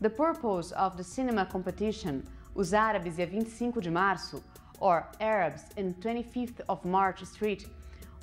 The purpose of the cinema competition, Os Árabes e a 25 de Março, or Arabs in 25th of March Street,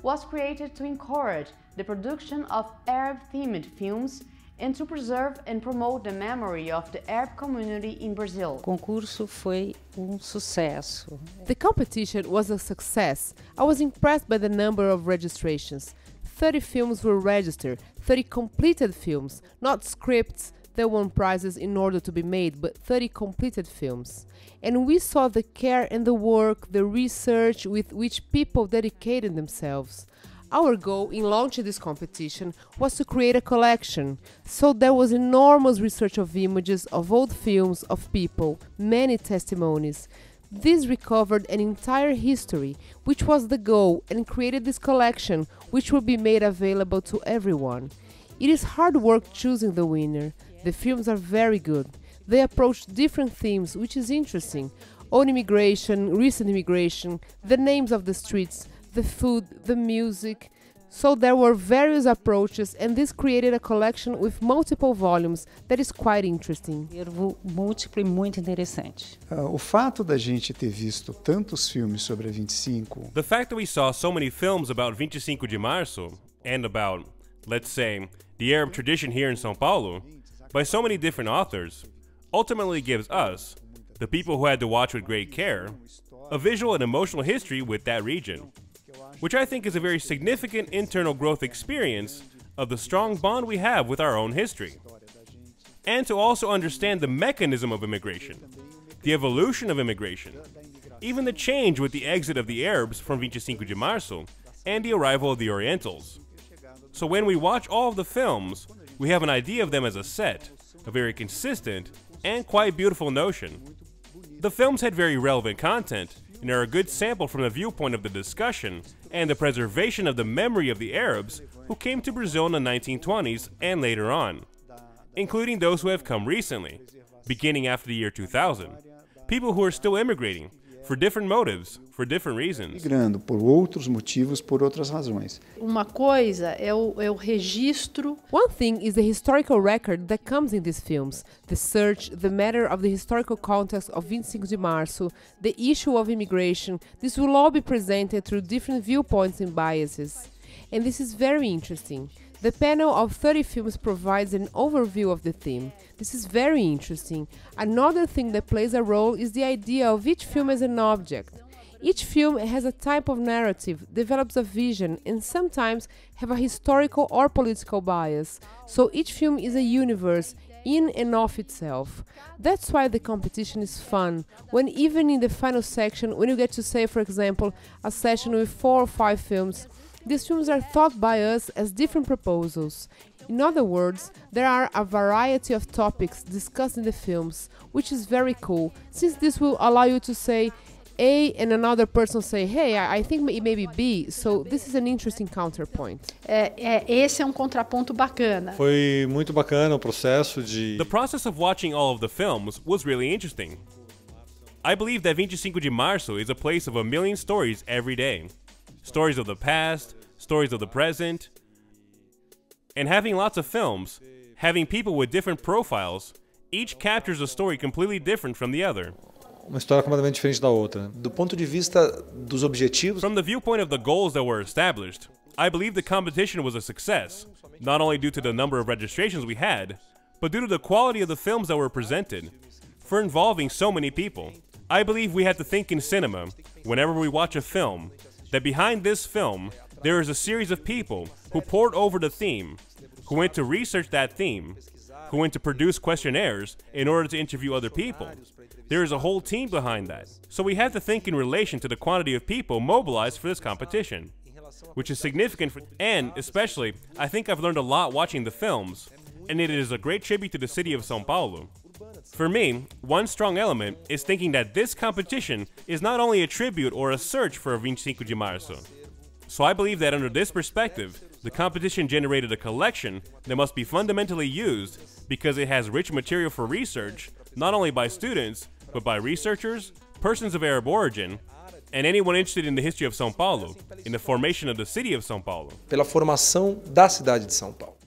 was created to encourage the production of Arab-themed films and to preserve and promote the memory of the Arab community in Brazil. O concurso foi sucesso. The competition was a success. I was impressed by the number of registrations. 30 films were registered, 30 completed films, not scripts that won prizes in order to be made, but 30 completed films. And we saw the care and the work, the research with which people dedicated themselves. Our goal in launching this competition was to create a collection, so there was enormous research of images, of old films, of people, many testimonies. This recovered an entire history, which was the goal, and created this collection, which will be made available to everyone. It is hard work choosing the winner. The films are very good. They approach different themes, which is interesting. Old immigration, recent immigration, the names of the streets, the food, the music. So there were various approaches, and this created a collection with multiple volumes that is quite interesting. Múltiplo e muito interessante. O fato da gente ter visto tantos filmes sobre a 25... The fact that we saw so many films about 25 de Março, and about, let's say, the Arab tradition here in São Paulo, by so many different authors, ultimately gives us, the people who had to watch with great care, a visual and emotional history with that region, which I think is a very significant internal growth experience of the strong bond we have with our own history. And to also understand the mechanism of immigration, the evolution of immigration, even the change with the exit of the Arabs from 25 de Março and the arrival of the Orientals. So when we watch all of the films, we have an idea of them as a set, a very consistent and quite beautiful notion. The films had very relevant content and are a good sample from the viewpoint of the discussion and the preservation of the memory of the Arabs who came to Brazil in the 1920s and later on, including those who have come recently, beginning after the year 2000, people who are still immigrating, for different motives, for different reasons. Migrando por outros motivos, por outras razões. Uma coisa é o registro. One thing is the historical record that comes in these films, the search, the matter of the historical context of 25 de Março, the issue of immigration. This will all be presented through different viewpoints and biases. And this is very interesting. The panel of 30 films provides an overview of the theme. This is very interesting. Another thing that plays a role is the idea of each film as an object. Each film has a type of narrative, develops a vision, and sometimes have a historical or political bias. So each film is a universe in and of itself. That's why the competition is fun, when even in the final section, when you get to say, for example, a session with 4 or 5 films, these films are thought by us as different proposals. In other words, there are a variety of topics discussed in the films, which is very cool, since this will allow you to say A and another person say, hey, I think it may be B, so this is an interesting counterpoint. Esse é contraponto bacana. Foi muito bacana o processo de... The process of watching all of the films was really interesting. I believe that 25 de Março is a place of a million stories every day. Stories of the past, stories of the present, and having lots of films, having people with different profiles, each captures a story completely different from the other. Uma história completamente diferente da outra. Do ponto de vista dos objetivos, From the viewpoint of the goals that were established, I believe the competition was a success, not only due to the number of registrations we had, but due to the quality of the films that were presented, for involving so many people. I believe we have to think in cinema, whenever we watch a film, that behind this film, there is a series of people who pored over the theme, who went to research that theme, who went to produce questionnaires in order to interview other people. There is a whole team behind that. So we have to think in relation to the quantity of people mobilized for this competition, which is significant and especially, I think I've learned a lot watching the films, and it is a great tribute to the city of São Paulo. For me, one strong element is thinking that this competition is not only a tribute or a search for 25 de Março. So I believe that under this perspective, the competition generated a collection that must be fundamentally used because it has rich material for research, not only by students, but by researchers, persons of Arab origin, and anyone interested in the history of São Paulo, in the formation of the city of São Paulo. pela formação da cidade de São Paulo.